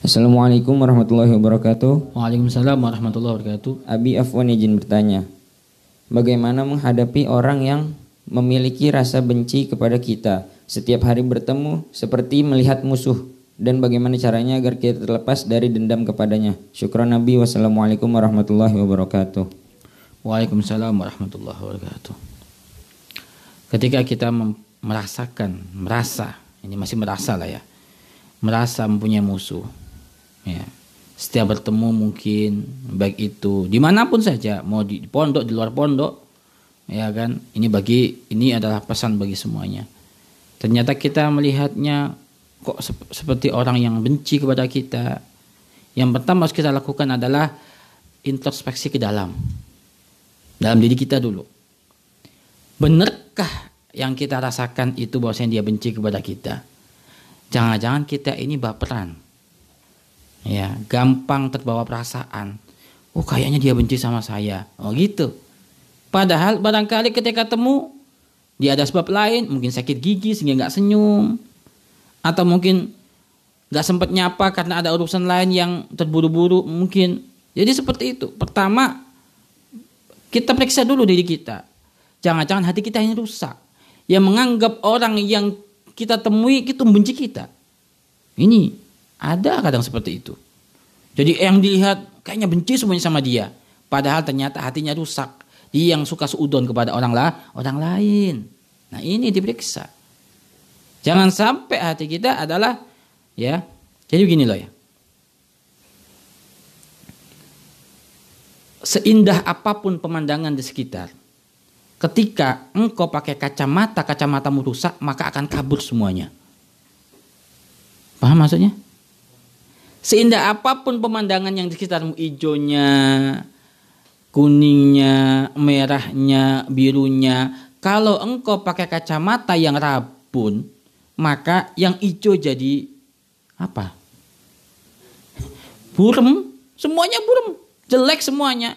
Assalamualaikum warahmatullahi wabarakatuh. Waalaikumsalam warahmatullahi wabarakatuh. Abi Afwan izin bertanya, bagaimana menghadapi orang yang memiliki rasa benci kepada kita setiap hari bertemu seperti melihat musuh, dan bagaimana caranya agar kita terlepas dari dendam kepadanya? Syukran Nabi. Wassalamualaikum warahmatullahi wabarakatuh. Waalaikumsalam warahmatullahi wabarakatuh. Ketika kita merasa, ini masih merasa lah ya, merasa mempunyai musuh, ya, setiap bertemu mungkin baik itu dimanapun saja, mau di pondok, di luar pondok, ya kan, ini adalah pesan bagi semuanya. Ternyata kita melihatnya kok seperti orang yang benci kepada kita. Yang pertama harus kita lakukan adalah introspeksi ke dalam diri kita dulu. Benarkah yang kita rasakan itu bahwasanya dia benci kepada kita? Jangan-jangan kita ini baperan, ya, gampang terbawa perasaan. Oh, kayaknya dia benci sama saya. Oh gitu. Padahal barangkali ketika temu dia ada sebab lain, mungkin sakit gigi sehingga nggak senyum, atau mungkin nggak sempat nyapa karena ada urusan lain yang terburu-buru mungkin. Jadi seperti itu. Pertama, kita periksa dulu diri kita. Jangan-jangan hati kita ini rusak, yang menganggap orang yang kita temui itu membenci kita. Ini ada kadang seperti itu. Jadi yang dilihat kayaknya benci semuanya sama dia, padahal ternyata hatinya rusak. Dia yang suka suudon kepada orang lain. Nah, ini diperiksa. Jangan sampai hati kita adalah, ya. Jadi begini loh ya. Seindah apapun pemandangan di sekitar, ketika engkau pakai kacamatamu rusak, maka akan kabur semuanya. Paham maksudnya? Seindah apapun pemandangan yang di sekitarmu, hijaunya, kuningnya, merahnya, birunya, kalau engkau pakai kacamata yang rabun, maka yang hijau jadi apa? Burem, semuanya burem, jelek semuanya.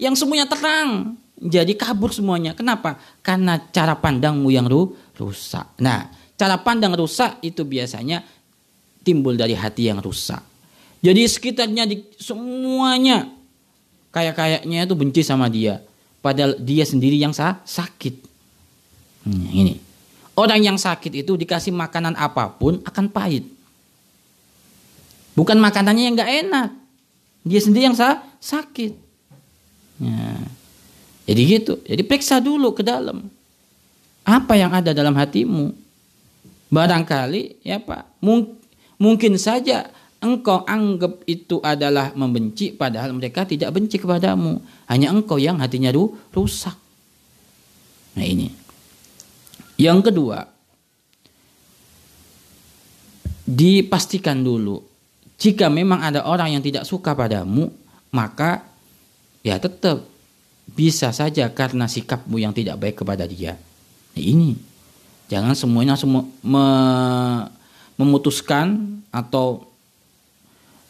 Yang semuanya terang, jadi kabur semuanya. Kenapa? Karena cara pandangmu yang rusak. Nah, cara pandang rusak itu biasanya timbul dari hati yang rusak. Jadi sekitarnya semuanya kayaknya itu benci sama dia, padahal dia sendiri yang sakit. Ini orang yang sakit itu dikasih makanan apapun akan pahit. Bukan makanannya yang nggak enak, dia sendiri yang sakit. Ya. Jadi gitu. Jadi periksa dulu ke dalam. Apa yang ada dalam hatimu? Barangkali ya Pak, mungkin saja engkau anggap itu adalah membenci, padahal mereka tidak benci kepadamu. Hanya engkau yang hatinya rusak. Nah ini. Yang kedua, dipastikan dulu. Jika memang ada orang yang tidak suka padamu, maka ya tetap bisa saja karena sikapmu yang tidak baik kepada dia. Nah, ini. Jangan semuanya memutuskan atau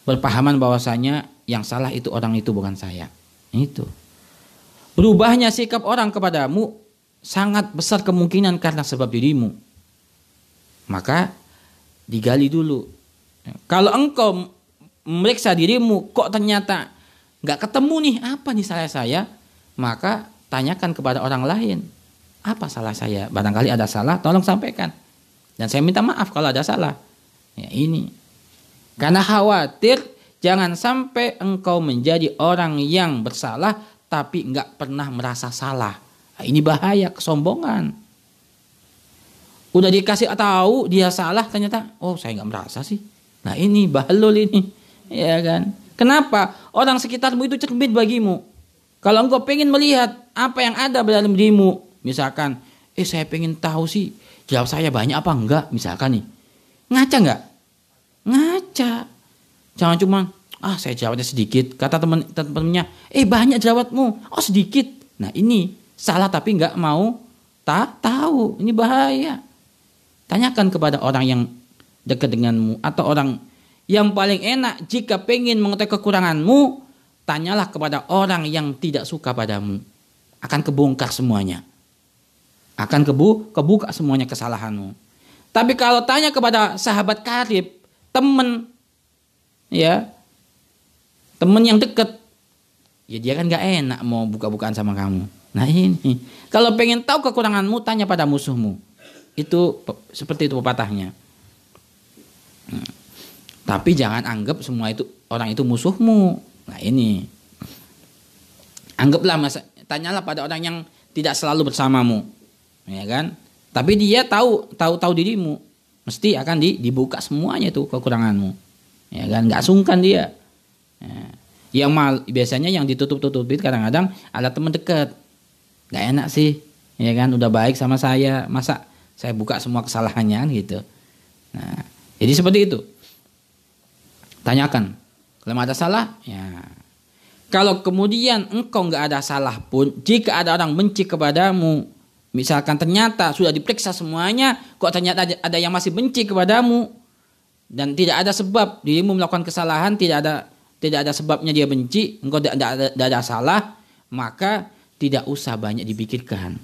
berpahaman bahwasanya yang salah itu orang itu, bukan saya. Itu. Berubahnya sikap orang kepadamu sangat besar kemungkinan karena sebab dirimu. Maka digali dulu. Kalau engkau memeriksa dirimu, kok ternyata nggak ketemu nih, apa nih salah saya, maka tanyakan kepada orang lain. Apa salah saya? Barangkali ada salah, tolong sampaikan. Dan saya minta maaf kalau ada salah. Ya ini. Karena khawatir jangan sampai engkau menjadi orang yang bersalah tapi nggak pernah merasa salah. Nah, ini bahaya, kesombongan. Udah dikasih tahu dia salah, ternyata oh saya nggak merasa sih. Nah ini bahlul ini, ya kan? Kenapa? Orang sekitarmu itu cermin bagimu. Kalau engkau pengen melihat apa yang ada dalam dirimu, misalkan, saya pengen tahu sih jawab saya banyak apa enggak, misalkan nih, ngaca nggak? Ngaca. Jangan cuma saya jawabnya sedikit. Kata teman-temannya, banyak jawabmu, oh sedikit. Nah ini salah tapi nggak mau tahu. Ini bahaya. Tanyakan kepada orang yang dekat denganmu atau orang yang paling enak. Jika pengen mengetahui kekuranganmu, tanyalah kepada orang yang tidak suka padamu. Akan kebongkar semuanya. Akan kebuka semuanya kesalahanmu. Tapi kalau tanya kepada sahabat karib, teman, ya teman yang dekat, ya dia kan nggak enak mau buka-bukaan sama kamu. Nah ini, kalau pengen tahu kekuranganmu, tanya pada musuhmu. Itu seperti itu pepatahnya. Tapi jangan anggap semua itu orang itu musuhmu. Nah ini, anggaplah tanyalah pada orang yang tidak selalu bersamamu, ya kan? Tapi dia tahu dirimu, mesti akan dibuka semuanya itu kekuranganmu, ya kan? Nggak sungkan dia. Ya. Biasanya yang ditutup-tutupin kadang-kadang ada teman dekat. Nggak enak sih, ya kan? Udah baik sama saya, masa saya buka semua kesalahannya gitu. Nah, jadi seperti itu. Tanyakan, kalau ada salah, ya. Kalau kemudian engkau nggak ada salah pun, jika ada orang benci kepadamu, misalkan ternyata sudah diperiksa semuanya, kok ternyata ada yang masih benci kepadamu, dan tidak ada sebab dirimu melakukan kesalahan, tidak ada sebabnya dia benci, engkau tidak ada salah, maka tidak usah banyak dipikirkan.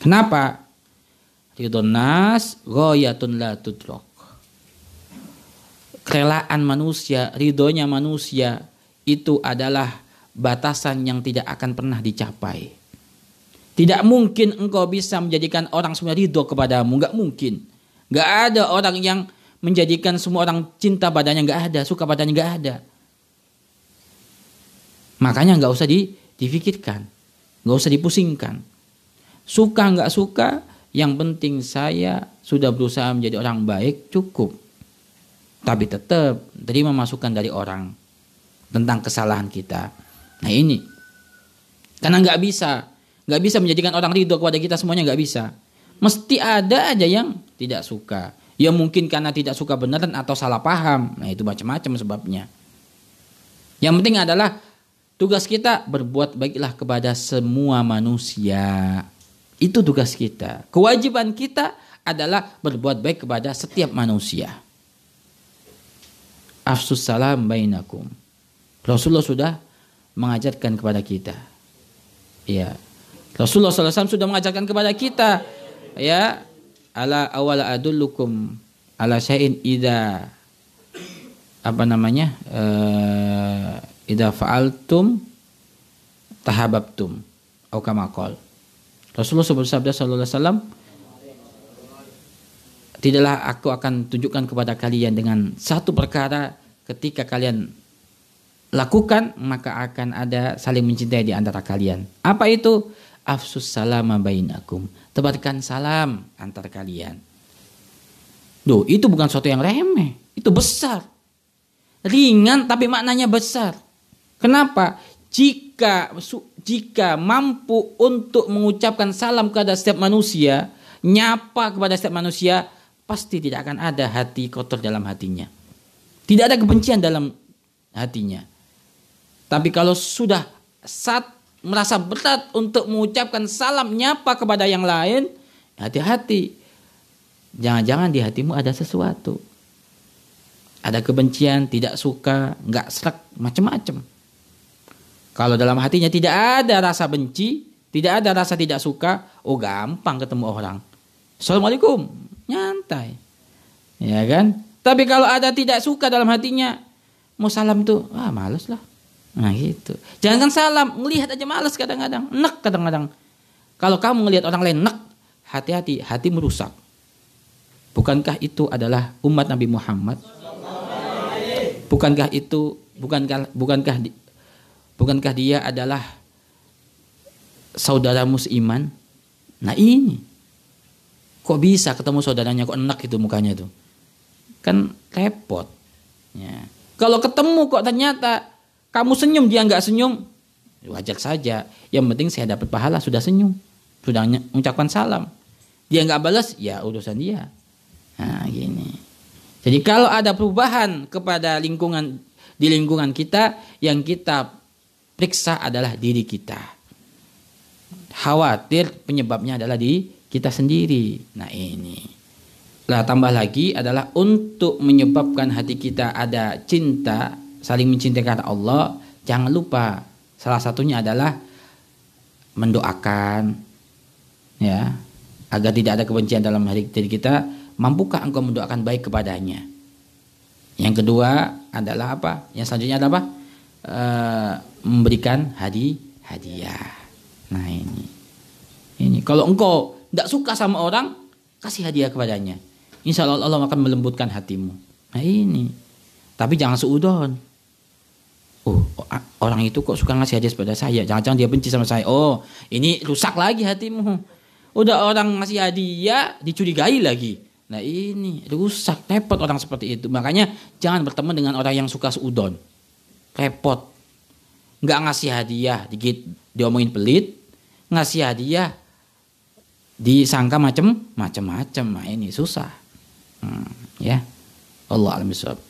Kenapa? Ridhon nas ghayatun la tudrak. Kerelaan manusia, ridhonya manusia itu adalah batasan yang tidak akan pernah dicapai. Tidak mungkin engkau bisa menjadikan orang semua ridho kepadamu, nggak mungkin. Nggak ada orang yang menjadikan semua orang cinta padanya, nggak ada, suka padanya, nggak ada. Makanya nggak usah difikirkan, nggak usah dipusingkan. Suka nggak suka, yang penting saya sudah berusaha menjadi orang baik, cukup. Tapi tetap terima masukan dari orang tentang kesalahan kita. Nah ini, karena nggak bisa menjadikan orang ridho kepada kita semuanya, nggak bisa. Mesti ada aja yang tidak suka. Ya mungkin karena tidak suka beneran atau salah paham. Nah itu macam-macam sebabnya. Yang penting adalah tugas kita berbuat baiklah kepada semua manusia. Itu tugas kita. Kewajiban kita adalah berbuat baik kepada setiap manusia. Afsus salam bainakum. Rasulullah sudah mengajarkan kepada kita. Ya. Rasulullah SAW sudah mengajarkan kepada kita. Ya. Ala awala adullukum ala syai'in idza idza fa'altum tahabbtum atau kama qala. Rasulullah bersabda sallallahu alaihi wasallam, tidaklah aku akan tunjukkan kepada kalian dengan satu perkara, ketika kalian lakukan maka akan ada saling mencintai di antara kalian. Apa itu? Afsus salama bainakum. Tebarkan salam antar kalian. Duh, itu bukan sesuatu yang remeh, itu besar. Ringan tapi maknanya besar. Kenapa? Jika mampu untuk mengucapkan salam kepada setiap manusia, nyapa kepada setiap manusia, pasti tidak akan ada hati kotor dalam hatinya. Tidak ada kebencian dalam hatinya. Tapi kalau sudah merasa berat untuk mengucapkan salam, nyapa kepada yang lain, hati-hati. Jangan-jangan di hatimu ada sesuatu. Ada kebencian, tidak suka, nggak serak, macam-macam. Kalau dalam hatinya tidak ada rasa benci, tidak ada rasa tidak suka, gampang ketemu orang. Assalamualaikum, nyantai. Ya kan? Tapi kalau ada tidak suka dalam hatinya, mau salam tuh, males lah. Nah gitu. Jangan salam, melihat aja males kadang-kadang, nek kadang-kadang. Kalau kamu melihat orang lain nek, hati-hati, hati merusak. Bukankah itu adalah umat Nabi Muhammad? Bukankah dia adalah saudaramu seiman? Nah ini, kok bisa ketemu saudaranya kok enak itu mukanya tuh? Kan repot. Ya. Kalau ketemu kok ternyata kamu senyum, dia nggak senyum, wajar saja. Yang penting saya dapat pahala, sudah senyum, sudah mengucapkan salam. Dia nggak balas, ya urusan dia. Nah gini. Jadi kalau ada perubahan kepada di lingkungan kita, yang kita periksa adalah diri kita. Khawatir penyebabnya adalah di kita sendiri. Nah ini. Lah tambah lagi adalah untuk menyebabkan hati kita ada cinta, saling mencintai karena Allah, jangan lupa salah satunya adalah mendoakan, ya, agar tidak ada kebencian dalam hati kita. Mampukah engkau mendoakan baik kepadanya? Yang kedua adalah apa? Yang selanjutnya adalah apa? Memberikan hadiah. Nah ini kalau engkau tidak suka sama orang, kasih hadiah kepadanya. Insya Allah Allah akan melembutkan hatimu. Nah ini. Tapi jangan seudon. Oh, orang itu kok suka ngasih hadiah pada saya. Jangan-jangan dia benci sama saya. Oh, ini rusak lagi hatimu. Udah orang ngasih hadiah, dicurigai lagi. Nah ini rusak, repot orang seperti itu. Makanya jangan berteman dengan orang yang suka seudon. Repot. Nggak ngasih hadiah, diomongin pelit. Ngasih hadiah, disangka macem-macem. Nah ini susah. Ya. Allah a'lam bishawab.